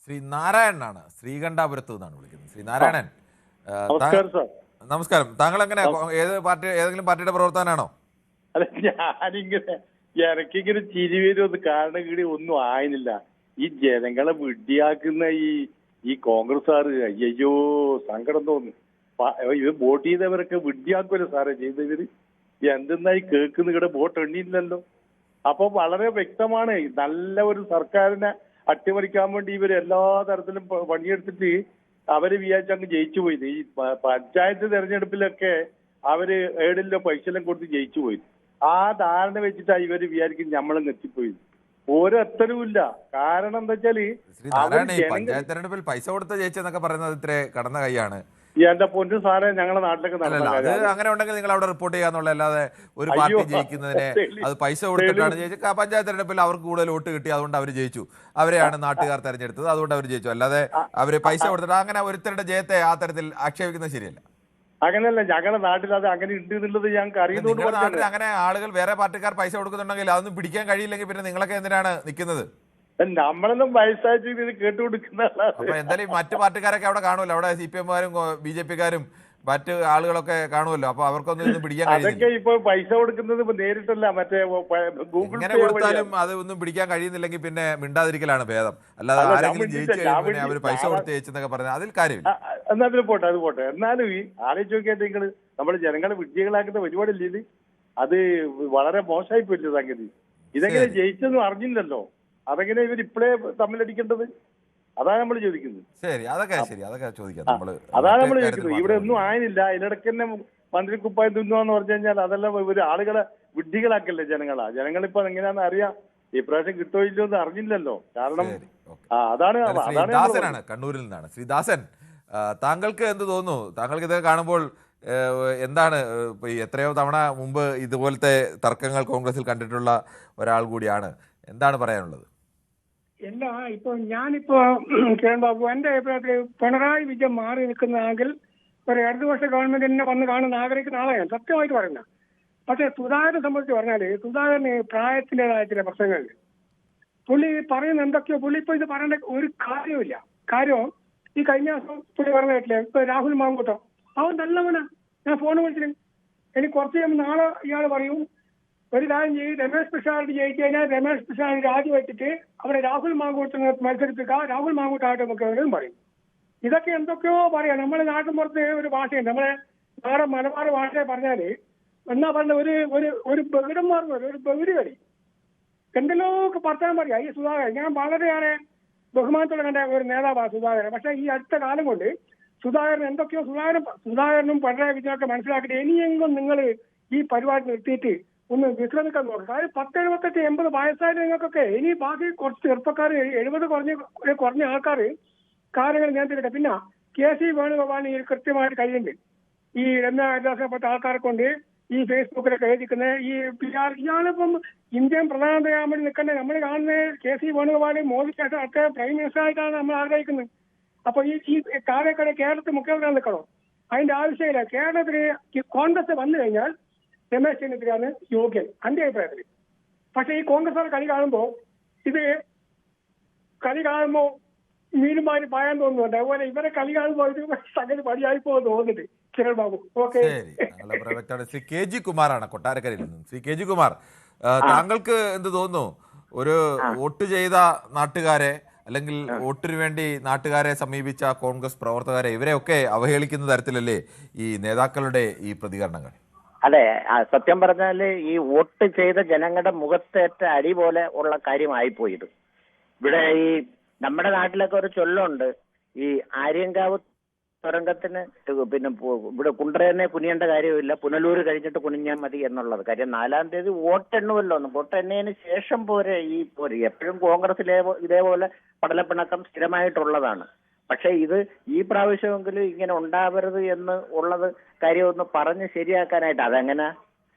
ശ്രീ നാരായണനാണ്, ശ്രീകണ്ഠാപുരത്ത് നിന്നാണ് വിളിക്കുന്നത്. ശ്രീ നാരായണൻ, നമസ്കാരം സാർ. നമസ്കാരം. താങ്കൾ എങ്ങനെ, ഏത് പാർട്ടി, ഏതെങ്കിലും പാർട്ടിയുടെ പ്രവർത്തകനാണോ? അല്ല, ഞാനിങ്ങനെ എനിക്കിങ്ങനെ ചിരി വരുമെന്ന് കാരണം കൂടി ഒന്നും ആയിരുന്നില്ല. ഈ ജനങ്ങളെ വിഡ്ഢിയാക്കുന്ന ഈ കോൺഗ്രസ്സുകാർ, അയ്യോ സങ്കടം തോന്നുന്നു. ഇത് വോട്ട് ചെയ്തവരൊക്കെ വിഡ്ഢിയാക്കുമല്ലോ സാറേ ചെയ്തവര്. എന്തെന്നായി കേൾക്കുന്ന ഇവിടെ വോട്ട് എണ്ണിയില്ലല്ലോ. അപ്പൊ വളരെ വ്യക്തമാണ്, നല്ല ഒരു സർക്കാരിനെ അട്ടിമറിക്കാൻ വേണ്ടി ഇവർ എല്ലാ തരത്തിലും പണിയെടുത്തിട്ട് അവര് വിചാരിച്ച് അങ്ങ് ജയിച്ചു പോയത്. ഈ പഞ്ചായത്ത് തെരഞ്ഞെടുപ്പിലൊക്കെ അവര് ഏടില്ലോ പൈസ എല്ലാം കൊടുത്ത് ജയിച്ചു പോയി. ആ ധാരണ വെച്ചിട്ടാണ് ഇവര് വിചാരിക്കും നമ്മളെ എത്തിപ്പോയി. ഓരോരുത്തരുമില്ല. കാരണം എന്താ വെച്ചാല് ശ്രീ നാരായണൻ, ഈ പഞ്ചായത്ത് തെരഞ്ഞെടുപ്പിൽ പൈസ കൊടുത്ത് ജയിച്ചെന്നൊക്കെ പറയുന്നത് ഇത്ര കടന്ന കൈയാണ്. എന്റെ പൊന്നു സാറേ, ഞങ്ങളുടെ നാട്ടിലൊക്കെ അത് അങ്ങനെ ഉണ്ടെങ്കിൽ നിങ്ങൾ അവിടെ റിപ്പോർട്ട് ചെയ്യാന്നുള്ള, അല്ലാതെ ഒരു പാർട്ടി ജയിക്കുന്നതിനെ അത് പൈസ കൊടുത്തിട്ടാണ് ജയിച്ചത്. പഞ്ചായത്ത് തെരഞ്ഞെടുപ്പിൽ അവർക്ക് കൂടുതൽ വോട്ട് കിട്ടി, അതുകൊണ്ട് അവർ ജയിച്ചു, അവരെയാണ് നാട്ടുകാർ തെരഞ്ഞെടുത്തത്, അതുകൊണ്ട് അവർ ജയിച്ചു. അല്ലാതെ അവര് പൈസ കൊടുത്തിട്ട് അങ്ങനെ ഒരുത്തരുടെ ജയത്തെ ആ തരത്തിൽ ആക്ഷേപിക്കുന്നത് ശരിയല്ല. അങ്ങനെയല്ല, ഞങ്ങളുടെ നാട്ടിൽ അത് അങ്ങനെ ഉണ്ട് എന്നുള്ളത് ഞങ്ങൾക്ക് അറിയുന്നതുകൊണ്ട്. നാട്ടിൽ അങ്ങനെ ആളുകൾ, വേറെ പാർട്ടിക്കാർ പൈസ കൊടുക്കുന്നുണ്ടെങ്കിൽ അതൊന്നും പിടിക്കാൻ കഴിയില്ലെങ്കിൽ പിന്നെ നിങ്ങളൊക്കെ എന്തിനാണ് നിൽക്കുന്നത്? നമ്മളൊന്നും വയസ്സായിട്ട് ഇത് കേട്ടുകൊടുക്കുന്ന. അപ്പൊ എന്തായാലും മറ്റു പാർട്ടിക്കാരൊക്കെ അവിടെ കാണുമല്ലോ, അവിടെ CPM-കാരും BJP-കാരും മറ്റ് ആളുകളൊക്കെ കാണുമല്ലോ. അപ്പൊ അവർക്കൊന്നും ഇതൊന്നും പിടിക്കാൻ കഴിയില്ല. അതൊക്കെ ഇപ്പൊ പൈസ കൊടുക്കുന്നത് നേരിട്ടല്ല, മറ്റേ ഗൂഗിൾ എങ്ങനെ കൊടുത്താലും അത് ഒന്നും പിടിക്കാൻ കഴിയുന്നില്ലെങ്കിൽ പിന്നെ മിണ്ടാതിരിക്കലാണ് ഭേദം. അല്ലാതെ ആരെങ്കിലും ജയിച്ചു കഴിയുമ്പോൾ അവര് പൈസ കൊടുത്ത് ജയിച്ചെന്നൊക്കെ പറഞ്ഞാൽ അതിൽ കാര്യമില്ല. എന്നാ അതിൽ പോട്ടെ, അത് പോട്ടെ. എന്നാലും ഈ ആലോചിച്ച് നോക്കിയാൽ നിങ്ങൾ നമ്മൾ ജനങ്ങളെ വിഡ്ഢികളാക്കുന്ന പരിപാടിയല്ലേ ഇത്? അത് വളരെ മോശമായി പോയില്ല സംഗതി. ഇതെങ്ങനെ ജയിച്ചെന്നും അറിഞ്ഞില്ലല്ലോ. അതെങ്ങനെ ഇവർ ഇപ്പോഴേ തമ്മിലടിക്കേണ്ടത്? അതാണ് നമ്മൾ ചോദിക്കുന്നത്. ശരി, അതൊക്കെ ചോദിക്കാം. അതാണ് നമ്മൾ ചോദിക്കുന്നത്. ഇവിടെ ഒന്നും ആയില്ല. ഇതിനിടയ്ക്ക് തന്നെ മന്ത്രി കുപ്പായം തിന്നുവാന്ന് പറഞ്ഞു കഴിഞ്ഞാൽ അതെല്ലാം ഇവര് ആളുകളെ വിഡ്ഢികളാക്കല്ലേ ജനങ്ങളാ. ജനങ്ങളിപ്പോ എങ്ങനെയാണെന്ന് അറിയാം. ഈ പ്രാവശ്യം കിട്ടോ ഇല്ലോ എന്ന് അറിഞ്ഞില്ലല്ലോ. കാരണം അതാണ് ദാസനാണ്, കണ്ണൂരിൽ നിന്നാണ്. ശ്രീ ദാസൻ, താങ്കൾക്ക് എന്ത് തോന്നുന്നു? താങ്കൾക്ക് ഇതൊക്കെ കാണുമ്പോൾ എന്താണ്, എത്രയോ തവണ മുമ്പ് ഇതുപോലത്തെ തർക്കങ്ങൾ കോൺഗ്രസിൽ കണ്ടിട്ടുള്ള ഒരാൾ കൂടിയാണ്, എന്താണ് പറയാനുള്ളത്? അല്ല, ഞാനിപ്പോ കിരൺ ബാബു, എന്റെ അഭിപ്രായത്തിൽ പിണറായി വിജയൻ മാറി നിൽക്കുന്നതെങ്കിൽ ഒരു ഇടതുപക്ഷ ഗവൺമെന്റ് തന്നെ വന്ന് കാണുന്ന ആഗ്രഹിക്കുന്ന ആളെയാണ്, സത്യമായിട്ട് പറയുന്നത്. പക്ഷെ സുധാകരനെ സംബന്ധിച്ച് പറഞ്ഞാല്, സുധാകരന് പ്രായത്തിൻ്റെതായ ചില പ്രശ്നങ്ങളുണ്ട്. പുള്ളി പറയുന്ന എന്തൊക്കെയോ, പുള്ളി ഇപ്പൊ ഇത് പറയേണ്ട ഒരു കാര്യമില്ല. കാര്യം ഈ കഴിഞ്ഞ ദിവസം പുള്ളി പറഞ്ഞ കേട്ടില്ലേ, ഇപ്പൊ രാഹുൽ മാങ്കൂട്ടോ, അവൻ നല്ലവനാ. ഞാൻ ഫോൺ വിളിച്ചിട്ട് എനിക്ക് കുറച്ച് കഴിയുമ്പോൾ നാളെ ഇയാൾ പറയും ഒരു കാര്യം ചെയ്യും, രമേശ് പിഷാരടി ജയിച്ചു കഴിഞ്ഞാൽ രമേശ് പിഷാരടി രാജിവെച്ചിട്ട് അവിടെ രാഹുൽ മാങ്കൂട്ടിനെ മത്സരിപ്പിക്കുക, രാഹുൽ മാങ്കൂട്ടായിട്ട് നമുക്ക് പറയും. ഇതൊക്കെ എന്തൊക്കെയോ പറയാം. നമ്മുടെ നാട്ടിൻ പുറത്ത് ഒരു ഭാഷയുണ്ട്, നമ്മളെ വേറെ മലബാർ ഭാഷയെ പറഞ്ഞാല് എന്നാ പറഞ്ഞ ഒരു ബഹിടന്മാർ ഒരു ബഹിരി കളി എന്തെല്ലോ ഒക്കെ പറയാൻ പറയാം. ഈ സുധാകരൻ ഞാൻ വളരെയേറെ ബഹുമാനത്തോടെ കണ്ട ഒരു നേതാവാണ് സുധാകരൻ. പക്ഷെ ഈ അടുത്ത കാലം കൊണ്ട് സുധാകരൻ എന്തൊക്കെയോ സുധാകരനും പിണറായി വിജയനൊക്കെ മനസ്സിലാക്കിയിട്ട് ഇനിയെങ്കിലും നിങ്ങൾ ഈ പരിപാടി നിർത്തിയിട്ട് ഒന്ന് വിശ്രമിക്കാൻ നോക്കും. കാര്യം 10, 78, 80 വയസ്സായ നിങ്ങൾക്കൊക്കെ ഇനി ബാക്കി കുറച്ച് ചെറുപ്പക്കാർ 70 കുറഞ്ഞ ആൾക്കാർ കാര്യങ്ങൾ നിയന്ത്രിക്കട്ടെ. പിന്നെ KC വേണുഗോപാലിന് ഈ കൃത്യമായിട്ട് കഴിയുന്നുണ്ട്. ഈ രമ്യാപ്പെട്ട ആൾക്കാരെ കൊണ്ട് ഈ ഫേസ്ബുക്കിലൊക്കെ എഴുതിക്കുന്ന ഈ ഇയാളിപ്പം ഇന്ത്യൻ പ്രധാനമന്ത്രിയാകാൻ വേണ്ടി നിൽക്കേണ്ട നമ്മൾ കാണുന്നത് KC വേണുഗോപാൽ മോദി ശേഷം അടുത്ത പ്രൈം മിനിസ്റ്റർ ആയിട്ടാണ് നമ്മൾ ആഗ്രഹിക്കുന്നത്. അപ്പൊ ഈ കാലക്കടെ കേരളത്തിൽ മുഖ്യമന്ത്രി നിൽക്കണോ? അതിന്റെ ആവശ്യമില്ല. കേരളത്തിൽ കോൺഗ്രസ് വന്നു കഴിഞ്ഞാൽ രമേശ് ചെന്നിത്തലയാണ് യോഗ്യൻ എന്റെ അഭിപ്രായത്തിൽ. പക്ഷെ ഈ കോൺഗ്രസ് കളി കാണുമ്പോ മീനുമാരി പായാൻ തോന്നുന്നുണ്ട്. അതുപോലെ ഇവരെ കളി കാണുമ്പോൾ ഇത് സംഗതി പടിയായി പോകുന്നു തോന്നുന്നുണ്ട്. കിരൺ ബാബു, ഓക്കെ. ശ്രീ KG കുമാറാണ് കൊട്ടാരക്കരയിൽ നിന്നും. ശ്രീ KG കുമാർ, താങ്കൾക്ക് എന്ത് തോന്നുന്നു? ഒരു വോട്ട് ചെയ്ത നാട്ടുകാരെ, അല്ലെങ്കിൽ വോട്ടിന് വേണ്ടി നാട്ടുകാരെ സമീപിച്ച കോൺഗ്രസ് പ്രവർത്തകരെ, ഇവരെയൊക്കെ അവഹേളിക്കുന്ന തരത്തിലല്ലേ ഈ നേതാക്കളുടെ ഈ പ്രതികരണങ്ങൾ? അതെ, സത്യം പറഞ്ഞാല് ഈ വോട്ട് ചെയ്ത ജനങ്ങളുടെ മുഖത്തേറ്റ അടി പോലെ ഉള്ള കാര്യമായിപ്പോയത്. ഇവിടെ ഈ നമ്മുടെ നാട്ടിലൊക്കെ ഒരു ചൊല്ലുണ്ട്, ഈ ആര്യങ്കാവ് തുരങ്കത്തിന് പിന്നെ ഇവിടെ കുണ്ടറേനെ കുനിയേണ്ട കാര്യമില്ല, പുനലൂർ കഴിഞ്ഞിട്ട് കുനിഞ്ഞാൽ മതി എന്നുള്ളത്. കാര്യം 4-ാം തീയതി വോട്ടെണ്ണുമല്ലോ. വോട്ടെണ്ണതിന് ശേഷം പോരെ എപ്പോഴും കോൺഗ്രസിലെ ഇതേപോലെ പടലപ്പിണക്കം സ്ഥിരമായിട്ടുള്ളതാണ്. പക്ഷെ ഇത് ഈ പ്രാവശ്യമെങ്കിലും ഇങ്ങനെ ഉണ്ടാവരുത് എന്ന് ഉള്ളത് കാര്യമൊന്ന് പറഞ്ഞ് ശരിയാക്കാനായിട്ട്, അതെങ്ങനെ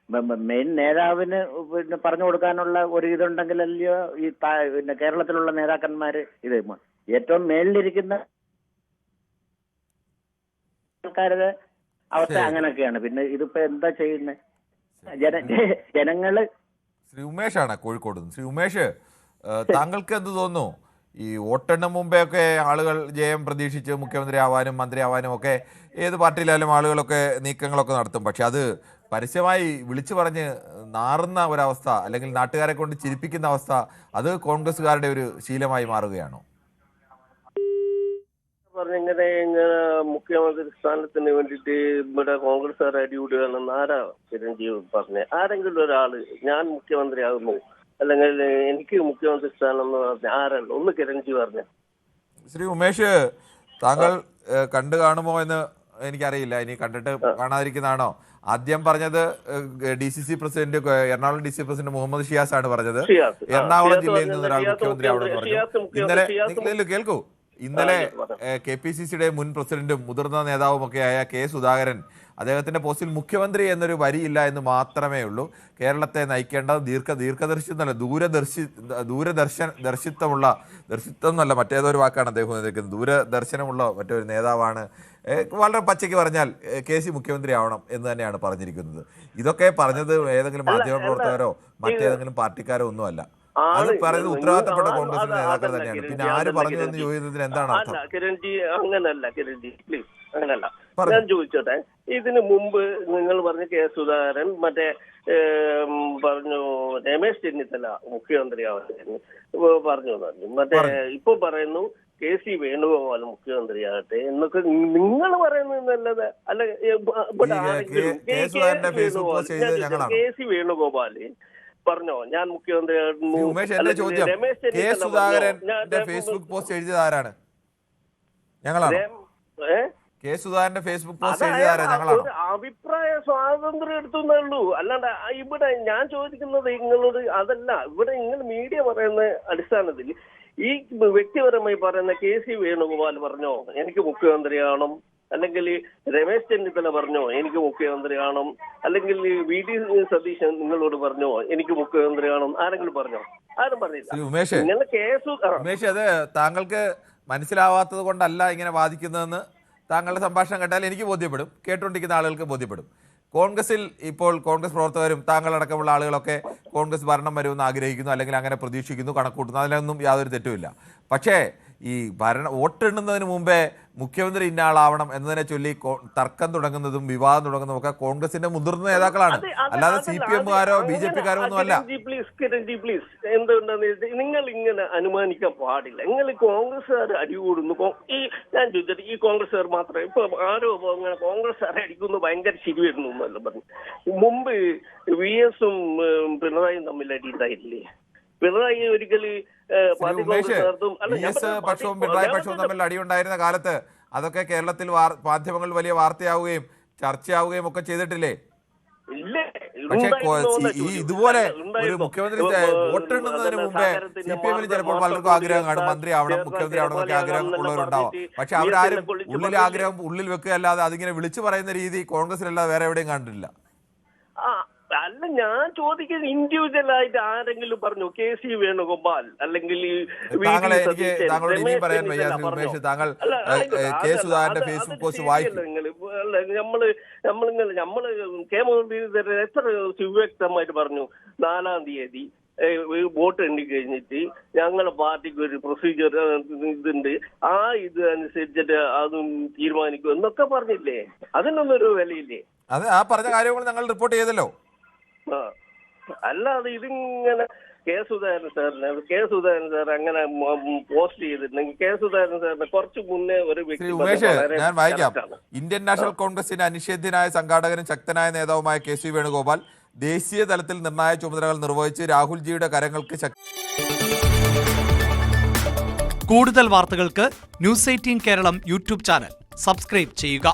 മെയിൻ നേതാവിന് പിന്നെ പറഞ്ഞു കൊടുക്കാനുള്ള ഒരു ഇതുണ്ടെങ്കിലല്ലയോ ഈ പിന്നെ കേരളത്തിലുള്ള നേതാക്കന്മാര് ഇത് ഏറ്റവും മേളിലിരിക്കുന്ന ആൾക്കാരുടെ അവസ്ഥ അങ്ങനെയൊക്കെയാണ്. പിന്നെ ഇതിപ്പോ എന്താ ചെയ്യുന്നത്? ജനങ്ങള്. ശ്രീ ഉമേഷാണ് കോഴിക്കോട്. ശ്രീ ഉമേഷ്, താങ്കൾക്ക് എന്ത് തോന്നുന്നു? ഈ വോട്ടെണ്ണ മുമ്പേ ഒക്കെ ആളുകൾ ജയം പ്രതീക്ഷിച്ച് മുഖ്യമന്ത്രി ആവാനും മന്ത്രി ആവാനും ഒക്കെ ഏത് പാർട്ടിയിലായാലും ആളുകളൊക്കെ നീക്കങ്ങളൊക്കെ നടത്തും. പക്ഷെ അത് പരസ്യമായി വിളിച്ചു പറഞ്ഞ് നാറുന്ന ഒരവസ്ഥ, അല്ലെങ്കിൽ നാട്ടുകാരെ കൊണ്ട് ചിരിപ്പിക്കുന്ന അവസ്ഥ, അത് കോൺഗ്രസ്സുകാരുടെ ഒരു ശീലമായി മാറുകയാണോ? പറഞ്ഞിങ്ങനെ മുഖ്യമന്ത്രി സ്ഥാനത്തിന് വേണ്ടിയിട്ട് ഇവിടെ കോൺഗ്രസ്സുകാർ അടികൂടുകയാണെന്ന് ആരാ ചിരഞ്ജീവ് പറഞ്ഞത്? ആരെങ്കിലും ഒരാള് ഞാൻ മുഖ്യമന്ത്രി ആകുന്നു അല്ലെങ്കിൽ എനിക്ക് മുഖ്യമന്ത്രി സ്ഥാനം എന്ന് പറഞ്ഞ ആരല്ല? ഒന്ന് ചിരഞ്ജീവ് പറഞ്ഞ. ശ്രീ ഉമേഷ്, താങ്കൾ കണ്ടു കാണുമോ എന്ന് എനിക്കറിയില്ല. ഇനി കണ്ടിട്ട് കാണാതിരിക്കുന്നതാണോ? ആദ്യം പറഞ്ഞത് DCC president, Ernakulam DCC president Muhammad Shiyas ആണ് പറഞ്ഞത്. എറണാകുളം ജില്ലയിൽ നിന്ന് ഒരാൾ മുഖ്യമന്ത്രി ആവണമെന്ന് പറഞ്ഞു. ഇന്നലെ കേൾക്കൂ, ഇന്നലെ KPCCയുടെ മുൻ പ്രസിഡന്റും മുതിർന്ന നേതാവുമൊക്കെയായ K. സുധാകരൻ അദ്ദേഹത്തിന്റെ പോസ്റ്റിൽ മുഖ്യമന്ത്രി എന്നൊരു വരിയില്ല എന്ന് മാത്രമേ ഉള്ളൂ. കേരളത്തെ നയിക്കേണ്ട ദൂരദർശിത്വമുള്ള, ദർശിത്വം എന്നല്ല മറ്റേതൊരു വാക്കാണ് അദ്ദേഹം ഉപയോഗിക്കുന്നത്, ദൂരദർശനമുള്ള മറ്റൊരു നേതാവാണ്. വളരെ പച്ചയ്ക്ക് പറഞ്ഞാൽ KC മുഖ്യമന്ത്രി ആവണം എന്ന് തന്നെയാണ് പറഞ്ഞിരിക്കുന്നത്. ഇതൊക്കെ പറഞ്ഞത് ഏതെങ്കിലും മാധ്യമപ്രവർത്തകരോ മറ്റേതെങ്കിലും പാർട്ടിക്കാരോ ഒന്നുമല്ല. അത് പറയുന്നത് ഉത്തരവാദിത്തപ്പെട്ട കോൺഗ്രസിന്റെ നേതാക്കൾ തന്നെയാണ്. പിന്നെ ആര് പറഞ്ഞു എന്ന് ചോദിച്ചതിന് എന്താണ് അർത്ഥം? കിരൺജി അങ്ങനല്ല, കിരൺജി പ്ലീസ് അങ്ങനല്ല. ഞാൻ ചോദിച്ചോട്ടെ, ഇതിന് മുമ്പ് നിങ്ങൾ പറഞ്ഞ K. സുധാകരൻ, മറ്റേ പറഞ്ഞു രമേശ് ചെന്നിത്തല മുഖ്യമന്ത്രി ആവാൻ പറഞ്ഞു, മറ്റേ ഇപ്പൊ പറയുന്നു KC വേണുഗോപാൽ മുഖ്യമന്ത്രിയാകട്ടെ എന്നൊക്കെ നിങ്ങൾ പറയുന്നതല്ലത്. അല്ല, KC വേണുഗോപാല് പറഞ്ഞോ ഞാൻ മുഖ്യമന്ത്രി ഉമേഷ്, എന്റെ ചോദ്യം, K. സുധാകരന്റെ ഫേസ്ബുക്ക് പോസ്റ്റ് എഴുതിയത് ആരാണ്? ഞങ്ങളാണ്. K. സുധാകരന്റെ ഫേസ്ബുക്ക് പോസ്റ്റ് എഴുതിയത് ആരാ? ഞങ്ങളാണ്. അഭിപ്രായ സ്വാതന്ത്ര്യം എടുത്തുള്ളൂ. അല്ലാണ്ട് ഇവിടെ ഞാൻ ചോദിക്കുന്നത് നിങ്ങളോട് അതല്ല. ഇവിടെ നിങ്ങൾ മീഡിയ പറയുന്ന അടിസ്ഥാനത്തിൽ ഈ വ്യക്തിപരമായി പറയുന്ന KC വേണുഗോപാൽ പറഞ്ഞോ എനിക്ക് മുഖ്യമന്ത്രിയാവണം, അല്ലെങ്കിൽ രമേശ് ചെന്നിത്തല പറഞ്ഞോ എനിക്ക് മുഖ്യമന്ത്രി ആവണം, അല്ലെങ്കിൽ VD സതീശൻ നിങ്ങളോട് പറഞ്ഞോ എനിക്ക് മുഖ്യമന്ത്രി ആവണം, ആരെങ്കിലും പറഞ്ഞോ? ആരും പറഞ്ഞില്ല. ഉമേഷ്, അത് താങ്കൾക്ക് മനസ്സിലാവാത്തത് കൊണ്ടല്ല ഇങ്ങനെ വാദിക്കുന്നതെന്ന് താങ്കളുടെ സംഭാഷണം കേട്ടാൽ എനിക്ക് ബോധ്യപ്പെടും, കേട്ടുകൊണ്ടിരിക്കുന്ന ആളുകൾക്ക് ബോധ്യപ്പെടും. കോൺഗ്രസിൽ ഇപ്പോൾ കോൺഗ്രസ് പ്രവർത്തകരും താങ്കളടക്കമുള്ള ആളുകളൊക്കെ കോൺഗ്രസ് ഭരണം വരുമെന്ന് ആഗ്രഹിക്കുന്നു, അല്ലെങ്കിൽ അങ്ങനെ പ്രതീക്ഷിക്കുന്നു, കണക്കൂട്ടുന്നു. അതിലൊന്നും യാതൊരു തെറ്റുമില്ല. പക്ഷേ ഈ വോട്ടെണ്ണുന്നതിന് മുമ്പേ മുഖ്യമന്ത്രി ഇന്ന ആളാവണം എന്നതിനെ ചൊല്ലി തർക്കം തുടങ്ങുന്നതും വിവാദം തുടങ്ങുന്നതും ഒക്കെ കോൺഗ്രസിന്റെ മുതിർന്ന നേതാക്കളാണ്, അല്ലാതെ CPM-കാരോ BJP-കാരോ ഒന്നും അല്ല. പ്ലീസ് എന്തുകൊണ്ടാണ് നിങ്ങൾ ഇങ്ങനെ അനുമാനിക്കാൻ പാടില്ല. നിങ്ങൾ കോൺഗ്രസ്സുകാർ അടികൂടുന്നു. ഞാൻ ചോദിച്ചിട്ട് ഈ കോൺഗ്രസ്സുകാർ മാത്രമേ ഇപ്പൊ ആരോ അങ്ങനെ കോൺഗ്രസ്സുകാരെ അടിക്കുന്നു ഭയങ്കര ശരി വരുന്നു എന്നല്ല പറഞ്ഞു. മുമ്പ് VS-ഉം പിണറായിയും തമ്മിൽ അടിയിട്ടായില്ലേ? പിണറായി ഒരിക്കലും പക്ഷവും പിണറായി പക്ഷവും തമ്മിൽ അടിയുണ്ടായിരുന്ന കാലത്ത് അതൊക്കെ കേരളത്തിൽ മാധ്യമങ്ങൾ വലിയ വാർത്തയാവുകയും ചർച്ചയാവുകയും ഒക്കെ ചെയ്തിട്ടില്ലേ? പക്ഷെ ഇതുപോലെ ഒരു മുഖ്യമന്ത്രി വോട്ടെണ്ണുന്നതിന് മുമ്പേ CPM-ൽ ചിലപ്പോൾ പലർക്കും ആഗ്രഹം കാണും, മന്ത്രി ആവണം, മുഖ്യമന്ത്രി ആവണം എന്നൊക്കെ ആഗ്രഹം ഉള്ളവരുണ്ടാവാം. പക്ഷെ അവരാരും ആഗ്രഹം ഉള്ളിൽ വെക്കുകയല്ലാതെ അതിങ്ങനെ വിളിച്ചു പറയുന്ന രീതി കോൺഗ്രസിലല്ലാതെ വേറെ എവിടെയും കണ്ടിട്ടില്ല. അല്ല, ഞാൻ ചോദിക്കുന്നത് ഇൻഡിവിജ്വൽ ആയിട്ട് ആരെങ്കിലും പറഞ്ഞു KC വേണുഗോപാൽ അല്ലെങ്കിൽ താങ്കളോട് ഇനിയും പറയാൻ വയ്യ ഉമേഷ്, താങ്കൾ K. സുധാകരന്റെ ഫേസ്ബുക്ക് പോസ്റ്റ് വായിക്കും. നമ്മള് K. മുരളീധരൻ എത്ര സുവ്യക്തമായിട്ട് പറഞ്ഞു 4-ാം തീയതി വോട്ട് എണ്ണി കഴിഞ്ഞിട്ട് ഞങ്ങളുടെ പാർട്ടിക്ക് ഒരു പ്രൊസീജിയർ ഇതുണ്ട്, ആ ഇത് അനുസരിച്ചിട്ട് അതും തീരുമാനിക്കും എന്നൊക്കെ പറഞ്ഞില്ലേ? അതിനൊന്നും ഒരു വിലയില്ലേ? അത് ആ പറഞ്ഞ കാര്യങ്ങൾ ഞങ്ങൾ റിപ്പോർട്ട് ചെയ്തല്ലോ. അല്ലാതെ ഇതിങ്ങനെ K. സുധാകരൻ സാർ അങ്ങനെ പോസ്റ്റ് ചെയ്തിട്ടുണ്ടെങ്കിൽ K. സുധാകരൻ സാറിന് കുറച്ച് മുന്നേ ഒരു ഉമേഷ്, ഞാൻ വായിക്കാം. ഇന്ത്യൻ നാഷണൽ കോൺഗ്രസിന്റെ അനിഷേധ്യനായ സംഘാടകനും ശക്തനായ നേതാവുമായ KC വേണുഗോപാൽ ദേശീയ തലത്തിൽ നിർണായക ചുമതലകൾ നിർവഹിച്ച് രാഹുൽജിയുടെ കരങ്ങൾക്ക് കൂടുതൽ വാർത്തകൾക്ക് News 18 Keralam YouTube channel subscribe ചെയ്യുക.